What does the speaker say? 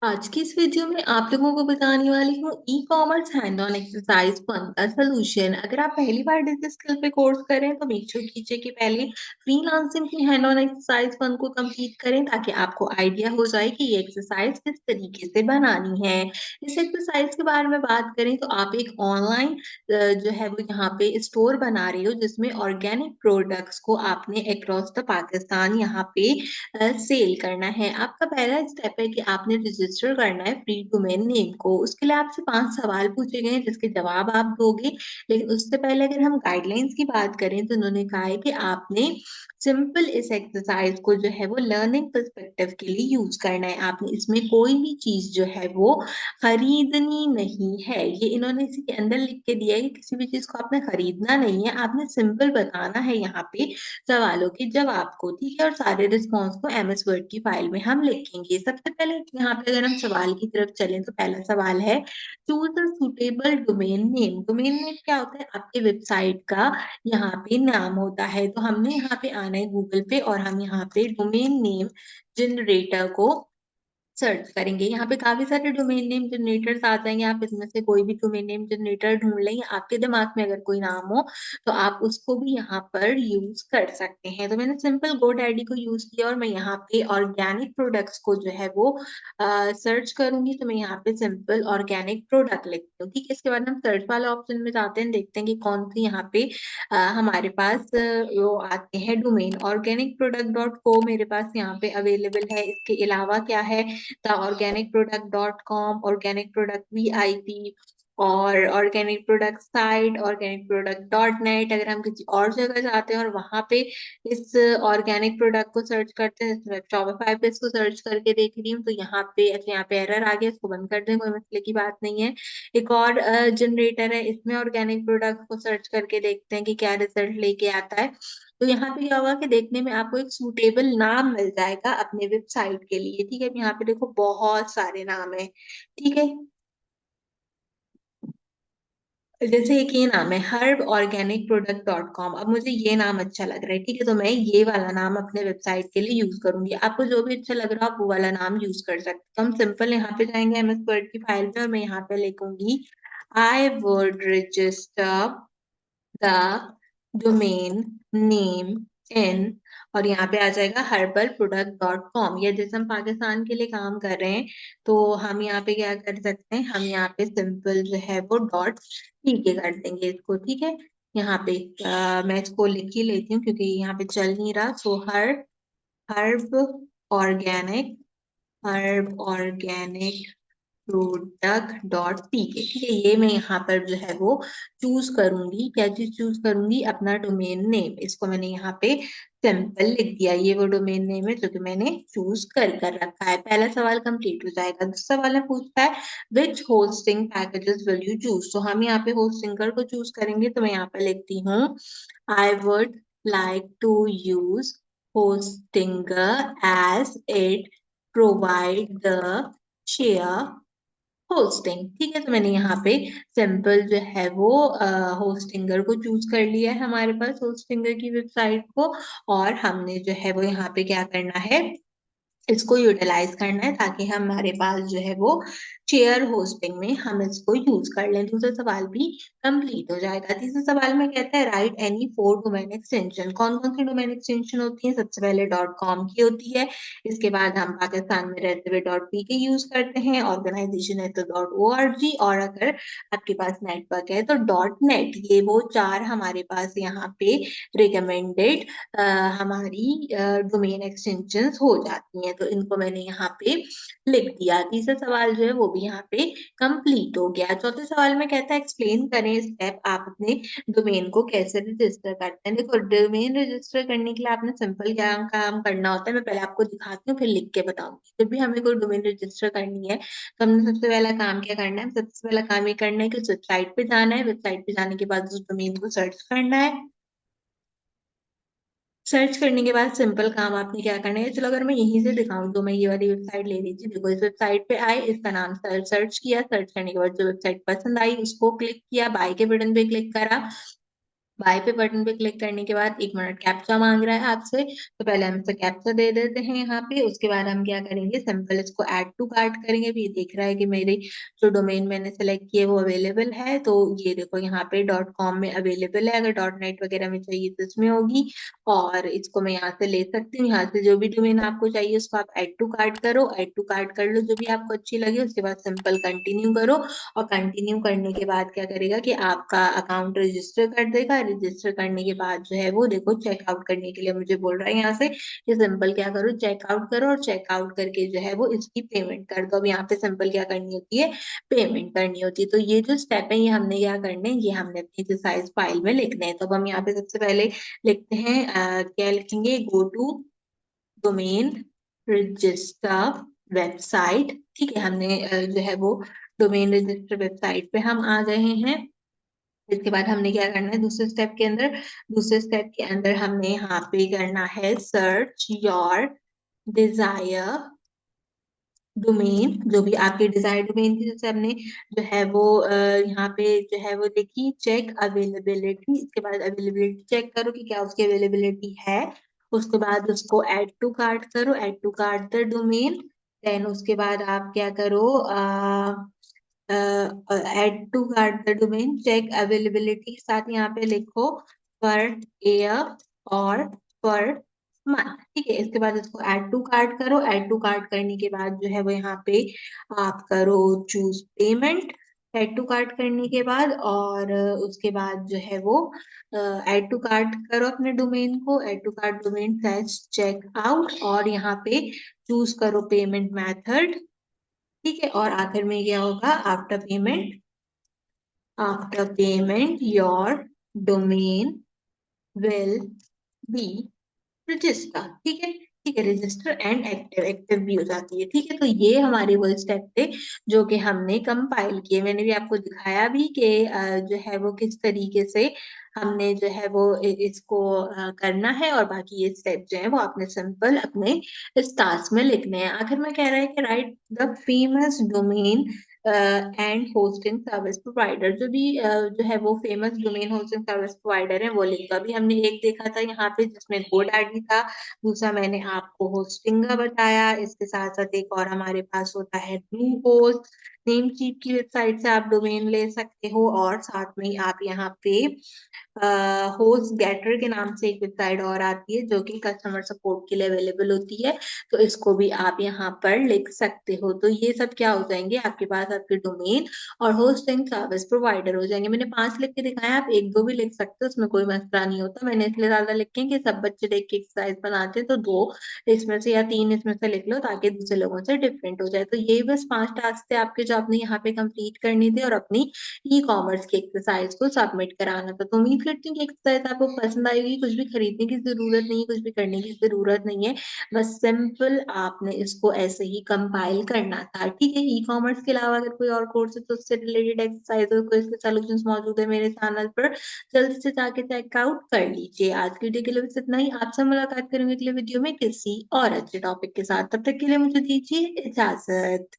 आज की इस वीडियो में आप लोगों को बताने वाली हूँ e commerce hand on exercise 1 का सोल्यूशन। अगर आप पहली बार डिजिटल स्किल पे कोर्स करें तो मेक श्योर कीजिए कि पहले फ्रीलांसिंग की हैंड ऑन एक्सरसाइज 1 को कंप्लीट करें ताकि आपको आइडिया हो जाए कि ये एक्सरसाइज किस तरीके से बनानी है। इस एक्सरसाइज के बारे में बात करें तो आप एक ऑनलाइन जो है वो यहाँ पे स्टोर बना रही हो जिसमें ऑर्गेनिक प्रोडक्ट्स को आपने अक्रॉस द पाकिस्तान यहाँ पे सेल करना है। आपका पहला स्टेप है कि आपने रजिस्टर करना है फ्री डोमेन नेम को। उसके लिए आपसे 5 सवाल पूछे गए हैं जिसके जवाब आप दोगे। लेकिन उससे पहले अगर हम गाइडलाइंस की बात करें तो उन्होंने कहा है कि आपने सिंपल इस एक्सरसाइज को जो है वो लर्निंग पर्सपेक्टिव के लिए यूज करना है। आपने इसमें कोई भी चीज जो है वो खरीदनी नहीं है। ये इन्होंने इसी के अंदर लिख के दिया है कि किसी भी चीज को आपने खरीदना नहीं है, आपने सिंपल बताना है यहाँ पे सवालों के जवाब को। ठीक है, और सारे रिस्पॉन्स को एमएस वर्ड की फाइल में हम लिखेंगे। सबसे पहले यहाँ पे अगर हम सवाल की तरफ चलें तो पहला सवाल है choose a suitable domain name. Domain name क्या होता है? आपके वेबसाइट का यहाँ पे नाम होता है। तो हमने यहाँ पे आना है गूगल पे और हम यहाँ पे डोमेन नेम जनरेटर को सर्च करेंगे। यहाँ पे काफी सारे डोमेन नेम जनरेटर्स आ जाएंगे। आप इसमें से कोई भी डोमेन नेम जनरेटर ढूंढ लें, या आपके दिमाग में अगर कोई नाम हो तो आप उसको भी यहाँ पर यूज कर सकते हैं। तो मैंने सिंपल GoDaddy को यूज किया और मैं यहाँ पे ऑर्गेनिक प्रोडक्ट्स को जो है वो सर्च करूंगी। तो मैं यहाँ पे सिंपल ऑर्गेनिक प्रोडक्ट लिखती हूँ। ठीक है, इसके बाद हम सर्च वाले ऑप्शन में जाते हैं, देखते हैं कि कौन सी यहाँ पे हमारे पास वो आते हैं डोमेन। ऑर्गेनिक प्रोडक्ट डॉट को मेरे पास यहाँ पे अवेलेबल है। इसके अलावा क्या है, the organic product dot com, organic product VIP, और organic product site, organic product dot net. अगर हम किसी और जगह जाते हैं और वहां पे इस ऑर्गेनिक प्रोडक्ट को सर्च करते हैं, जैसे मैं शॉपिफाई पे इसको सर्च करके देख रही हूँ तो यहाँ पे, अच्छा यहाँ पे एरर आ गया, इसको बंद कर दें, कोई मसले की बात नहीं है। एक और जनरेटर है, इसमें ऑर्गेनिक प्रोडक्ट को सर्च करके देखते हैं कि क्या रिजल्ट लेके आता है। तो यहाँ पे क्या होगा कि देखने में आपको एक सूटेबल नाम मिल जाएगा अपने वेबसाइट के लिए। ठीक है, यहाँ पे देखो बहुत सारे नाम है। ठीक है, जैसे एक ये नाम है herb organic product dot com. अब मुझे ये नाम अच्छा लग रहा है, ठीक है, तो मैं ये वाला नाम अपने वेबसाइट के लिए यूज करूंगी। आपको जो भी अच्छा लग रहा है आप वो वाला नाम यूज कर सकते हो। तो हम सिंपल यहाँ पे जाएंगे एमएस वर्ड की फाइल में और मैं यहाँ पे लिखूंगी I would register the domain name in, और यहाँ पे आ जाएगा herbal product.com। या जैसे हम पाकिस्तान के लिए काम कर रहे हैं तो हम यहाँ पे क्या कर सकते हैं, हम यहाँ पे सिंपल जो है वो डॉट ठीक है कर देंगे इसको। ठीक है, यहाँ पे मैं इसको लिख ही लेती हूँ क्योंकि यहाँ पे चल नहीं रहा। So herb organic, herb organic product dot PK. ठीक है, ये मैं यहाँ पर जो है वो चूज करूंगी। क्या चीज चूज करूंगी? अपना डोमेन नेम। इसको मैंने यहाँ पे सिंपल लिख दिया, ये वो डोमेन नेम है जो कि मैंने चूज कर रखा है। पहला सवाल कंप्लीट हो जाएगा। दूसरा सवाल में पूछता है which hosting packages will you choose. तो हम यहाँ पे होस्टिंगर को चूज करेंगे, तो मैं यहाँ पे लिखती हूँ I would like to use Hostinger as it provide the share hosting. ठीक है, तो मैंने यहाँ पे सिंपल जो है वो होस्टिंगर को चूज कर लिया है हमारे पास, होस्टिंगर की वेबसाइट को। और हमने जो है वो यहाँ पे क्या करना है, इसको यूटिलाइज करना है ताकि हमारे पास जो है वो शेयर होस्टिंग में हम इसको यूज कर लें। दूसरा सवाल भी कंप्लीट हो जाएगा। तीसरे सवाल में कहता है राइट एनी 4 डोमेन एक्सटेंशन। कौन कौन सी डोमेन एक्सटेंशन होती है? सबसे पहले डॉट कॉम की होती है। इसके बाद हम पाकिस्तान में रहते हुए डॉट पी के यूज करते हैं, ऑर्गेनाइजेशन है तो .org, और अगर आपके पास नेटवर्क है तो डॉट नेट। ये वो चार हमारे पास यहाँ पे रिकमेंडेड हमारी डोमेन एक्सटेंशंस हो जाती हैं। तो इनको मैंने यहाँ पे लिख दिया। तीसरा सवाल जो है वो भी यहाँ पे कंप्लीट हो गया। चौथे सवाल में कहता है एक्सप्लेन करें स्टेप, आप अपने डोमेन को कैसे रजिस्टर करते हैं। देखो, डोमेन रजिस्टर करने के लिए आपने सिंपल क्या काम करना होता है, मैं पहले आपको दिखाती हूँ फिर लिख के बताऊंगी। जब भी हमें कोई डोमेन रजिस्टर करनी है तो हमने सबसे पहला काम क्या करना है, सबसे पहला काम ये करना है कि उस वेबसाइट पे जाना है। वेबसाइट पे जाने के बाद उस डोमेन को सर्च करना है। सर्च करने के बाद सिंपल काम आपने क्या करना है, चलो अगर मैं यहीं से दिखाऊं तो मैं ये वाली वेबसाइट ले रही थी। देखो, इस वेबसाइट पे आए, इसका नाम सर्च किया, सर्च करने के बाद जो वेबसाइट पसंद आई उसको क्लिक किया, बाय के बटन पे क्लिक करा। बाय पे बटन पे क्लिक करने के बाद 1 मिनट कैप्चा मांग रहा है आपसे, तो पहले हम इसे कैप्चा दे देते हैं यहाँ पे। उसके बाद हम क्या करेंगे, सिंपल इसको ऐड टू कार्ट करेंगे। भी देख रहा है कि मेरी जो डोमेन मैंने सेलेक्ट की है वो अवेलेबल है, तो ये देखो यहाँ पे .com में अवेलेबल है। अगर .net वगैरह में चाहिए तो इसमें होगी, और इसको मैं यहाँ से ले सकती हूँ। यहाँ से जो भी डोमेन आपको चाहिए उसको आप ऐड टू कार्ट करो, ऐड टू कार्ट कर लो जो भी आपको अच्छी लगे। उसके बाद सिंपल कंटिन्यू करो, और कंटिन्यू करने के बाद क्या करेगा कि आपका अकाउंट रजिस्टर कर देगा। रजिस्टर करने के बाद जो है वो देखो चेकआउट करने के लिए मुझे बोल रहा है यहाँ से कि सिंपल क्या करो, चेकआउट करो, और चेकआउट करके जो है वो इसकी पेमेंट कर दो। अब यहाँ पे सिंपल क्या करनी होती है, पेमेंट करनी होती है। तो ये जो स्टेप है ये हमने क्या करने हैं, ये हमने अपनी एक्सरसाइज फाइल में लिखने हैं। तो अब हम यहाँ पे सबसे पहले लिखते हैं क्या लिखेंगे, go to domain register website. ठीक है, हमने जो है वो डोमेन रजिस्टर वेबसाइट पे हम आ गए हैं। इसके बाद हमने क्या करना है दूसरे स्टेप के अंदर, दूसरे स्टेप के अंदर हमने यहाँ पे करना है सर्च योर डिजायर डोमेन। जो भी आपके डिजायर डोमेन थी, जैसे हमने जो है वो यहाँ पे जो है वो देखी, चेक अवेलेबिलिटी। इसके बाद अवेलेबिलिटी चेक करो कि क्या उसकी अवेलेबिलिटी है। उसके बाद उसको ऐड टू कार्ट करो, add to cart the domain. Then उसके बाद आप क्या करो, add to cart the domain, check availability के साथ यहाँ पे लिखो पर ईयर और पर मंथ। ठीक है, इसके बाद इसको ऐड टू कार्ट करो। ऐड टू कार्ट करने के बाद जो है वो यहाँ पे आप करो choose payment, add to cart करने के बाद। और उसके बाद जो है वो ऐड टू कार्ट करो अपने डोमेन को, add to cart domain slash check out, और यहाँ पे चूज करो पेमेंट मेथड। ठीक है, और आखिर में क्या होगा, after payment your domain will be register. ठीक है, ठीक है, रजिस्टर एंड एक्टिव, एक्टिव भी हो जाती है। ठीक है, तो ये हमारे वो स्टेप थे जो कि हमने कंपाइल किए। मैंने भी आपको दिखाया भी कि जो है वो किस तरीके से हमने जो है वो इसको करना है, और बाकी ये स्टेप जो है वो आपने सिंपल अपने इस टास्क में लिखने हैं। आखिर में कह रहा है कि right the famous domain and hosting service provider. जो भी जो है वो famous domain hosting service provider है वो लिखा। अभी हमने एक देखा था यहाँ पे जिसमें GoDaddy था, दूसरा मैंने आपको होस्टिंग का बताया। इसके साथ साथ एक और हमारे पास होता है ब्लू होस्ट, नेम चीप की वेबसाइट से आप डोमेन ले सकते हो। और साथ में ही आप यहाँ पे होस्ट गेटर के नाम से एक वेबसाइट और आती है जो कि कस्टमर सपोर्ट के लिए अवेलेबल होती है, तो इसको भी आप यहाँ पर लिख सकते हो। तो ये सब क्या हो जाएंगे, आपके पास आपके डोमेन और होस्टिंग सर्विस प्रोवाइडर हो जाएंगे। मैंने 5 लिख के दिखाया, आप 1-2 भी लिख सकते हो, उसमें कोई मसला नहीं होता। मैंने इसलिए ज्यादा लिखे कि सब बच्चे देख के एक्सरसाइज बनाते हैं, तो 2 इसमें से या 3 इसमें से लिख लो ताकि दूसरे लोगों से डिफरेंट हो जाए। तो ये बस 5 टास्क थे आपके जो आपने यहाँ पे कंप्लीट करनी थे, और अपनी ई कॉमर्स की एक्सरसाइज को सबमिट कराना था। तो उम्मीद करती हूँ कि एक्सरसाइज आपको पसंद आएगी। कुछ भी खरीदने की जरूरत नहीं है, कुछ भी करने की जरूरत नहीं है, बस सिंपल आपने इसको ऐसे ही कंपाइल करना था। ठीक है, ई कॉमर्स के अलावा अगर कोई और कोर्स है तो उससे रिलेटेड एक्सरसाइज और कोई इसके सॉल्यूशंस मौजूद है मेरे चैनल पर, जल्द से जाके चेकआउट कर लीजिए। आज की वीडियो के लिए बस इतना ही। आपसे मुलाकात करेंगे अगले वीडियो में किसी और अच्छे टॉपिक के साथ। तब तक के लिए मुझे दीजिए इजाजत।